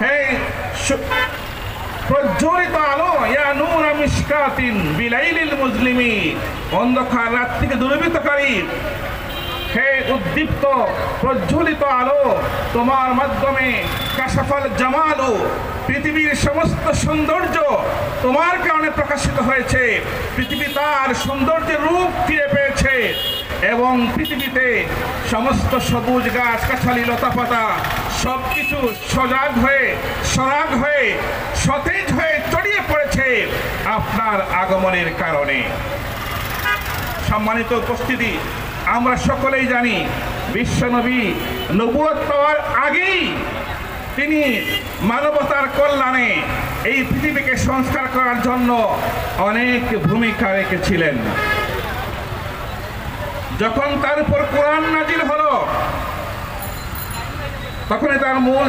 হে প্রজ্বলিত আলো, ইয়া নূর মিশকাতিন বিলাইলিল মুজলিমি, অন্ধকার রাত্রিকে দূরীভূতকারী হে উদ্দীপ্ত প্রজ্বলিত আলো, তোমার মাধ্যমে কাশাফাল জামালু, পৃথিবীর সমস্ত সৌন্দর্য তোমার কারণে প্রকাশিত হয়েছে। পৃথিবী তার সৌন্দর্যের রূপ ফিরে পেয়েছে এবং পৃথিবীতে সমস্ত সবুজ গাছ গাছালি লতাপাতা সবকিছু সজাগ হয়ে সরাগ হয়ে সতেজ হয়ে ছড়িয়ে পড়েছে আপনার আগমনের কারণে। সম্মানিত উপস্থিতি, আমরা সকলেই জানি বিশ্বনবী নবুয়ত পাওয়ার আগেই তিনি মানবতার কল্যাণে এই পৃথিবীকে সংস্কার করার জন্য অনেক ভূমিকা রেখেছিলেন। যখন তার উপর কোরআন নাজিল হলো তখন তার মূল